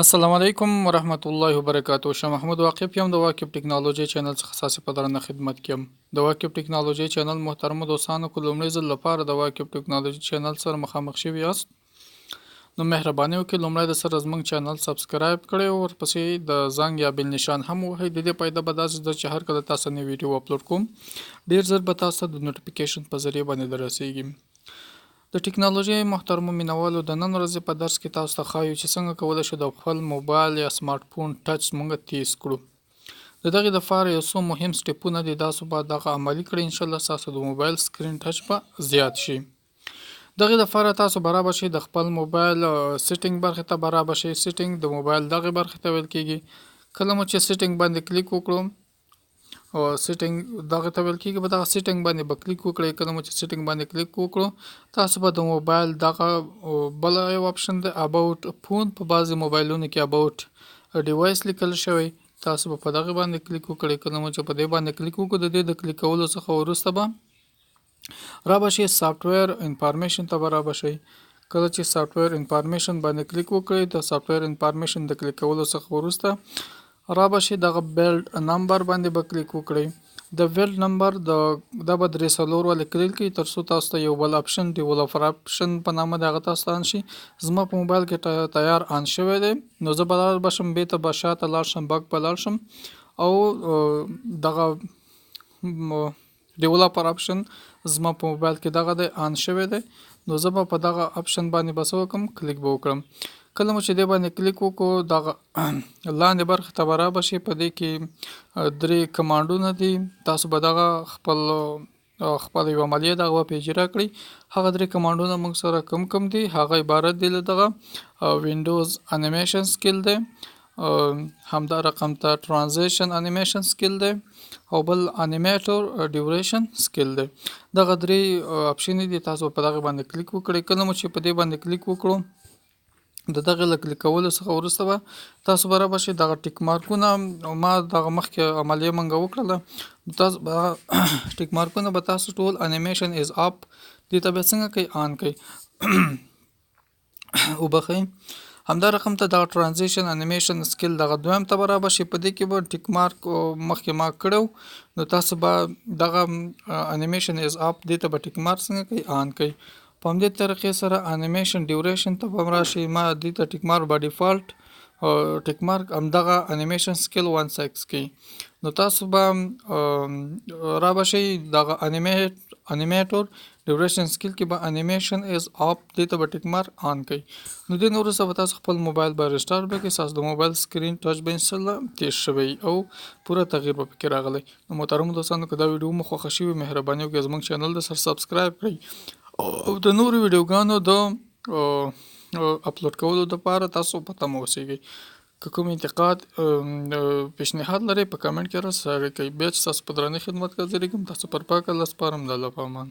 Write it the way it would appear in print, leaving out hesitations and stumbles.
السلام علیکم ورحمت الله وبرکاتو. شاه محمود واقف یم د واقف ټکنالوژي چینل څخه ساسي په درنه خدمت کوم. د واقف ټکنالوژي چینل محترم دوستانو کو لومړی ځل لپاره د واقف ټکنالوژي چینل سره مخامخ شوي یاست نو مهرباني وکړئ لومړی د سره زموږ چینل سبسکرایب کړئ او ورپسې د زنګ یا بیل نشان هم وهئ. د دې فایده به داسې ده چې هر کله تاسو نوی ویډیو اپلوډ کوم ډیر زر به تاسو د نوټیفیکیشن په ذریعه باندې دررسیږي. د ټکنالوژي محترمو مینوالو د نن ورځې په درس کې تاسو ته ښایو چې څنګه کولی شو د خپل موبایل یا سمارټ فون ټچ موږ تیز کړو. د دغې دپاره یو څو مهم سټیپونه دي تاسو به دغه عملي کړئ انشاءالله ستاسو د موبایل سکرین ټچ به زیات شي. دغې دپاره تاسو برابر شئ د خپل موبایل سیټینګ برخې ته برابر شئ. سیټینګ د موبایل دغې برخې ته ویل کیږي. کله مو چې سیټینګ باندې کلیک وکړو او سیټینګ دغه ته ویل کیږي په دغه سیټینګ باندې به کلیک وکړئ. کله مو چې سیټینګ باندې کلیک وکړو تاسو به د موبایل دغه بل یو اپشن دی اباوت فون په بعضې موبایلونو کې اباوت ډیوایس لیکل شوی تاسو به په دغه باندې کلیک وکړئ. کله مو چې په دې باندې کلیک وکړو د دې د کلیک کولو څخه وروسته به رابه شئ سافټویر انفارمیشن ته به رابه شئ. کله چې سافټویر انفارمیشن باندې کلیک وکړئ د سافټویر انفارمیشن د کلیک کولو څخه وروسته رابه شئ دغه بیلډ نمبر باندې به کلیک وکړئ. د بیلډ نمبر دا به 3 ولې کلیک کړئ تر څو تاسو ته یو بل اپشن ډیولپر اپشن په نامه د هغه تاسو ته آن شي. زما په موبایل کې تیار آن شوی دی نو زه به لاړ بشم بیرته به شاته لاړ شم بک به لاړ شم او دغه ډیولپر اپشن زما په موبایل کې دغه دی آن شوی دی نو زه به په دغه اپشن باندې به څه وکړم کلیک به وکړم. کله مو چې دې باندې کلیک وکړو دغه لاندې برخې ته به رابه شي. په دې کې 3 کمانډونه دي تاسو به دغه خپل یو عملیه دغه به اجرا کړئ. هغه 3 کمانډونه موږ سره کم دي هغه عبارت دي له دغه وینډوز انیمیشن سکیل دی همدا رقم ته ترانزیشن انیمیشن سکیل دی او بل انیمیټور ډیوریشن سکیل دی. دغه 3 اپشن دي تاسو په دغه باندې کلیک وکړئ. کله مو چې په دې باندې کلیک وکړو د دغه له کلیک کولو څخه وروسته به تاسو برابر شئ دغه ټیک مارکونه ما دغه مخکې عملیه منګه وکړله تاسو به ټیک مارکونه به تاسو ټول انیمیشن از اپ دې ته به څنګه کوي آن کوي وبخئ. همدا رقم ته دغه ترانزیشن انیمیشن سکیل دغه دویم ته برابر شي. په دې کې به ټیک مارک مخکې ما کړو نو تاسو به دغه انیمیشن از اپ دې ته به ټیک مارک څنګه کوي آن کوي. په همدې طریقې سره انیمیشن ډیوریشن ته به راشي ما دې ته ټیک مارک به ډیفالت ټیک مارک همدغه انیمیشن سکیل 1 کوي نو تاسو به رابه شئ دغه انیمیټور ډیوریشن سکیل کې به انیمیشن از اپ دې ته به ټیک مارک آن کوي. نو دې نور څه به تاسو خپل موبایل به ریسټارټ وکړئ تاسو د موبایل سکرین ټچ به انشاءالله تیز شوی او پوره تغییر به پکې راغلی. نو محترمو دوستانو که دا ویډیو مو خوښه شوې مهرباني وکړئ زموږ چینل د سره سبسکرایب کړئ او د نورو ویډیوګانو د اپلوډ کولو دپاره تاسو په تمه اوسیږئ. که کوم انتقاد پیشنهاد لرئ په کمنټ کې راسره کوئ. بیا چې تاسو په درنې خدمت کې حاضرېږم تاسو پر پاک الله سپارم د الله په امان.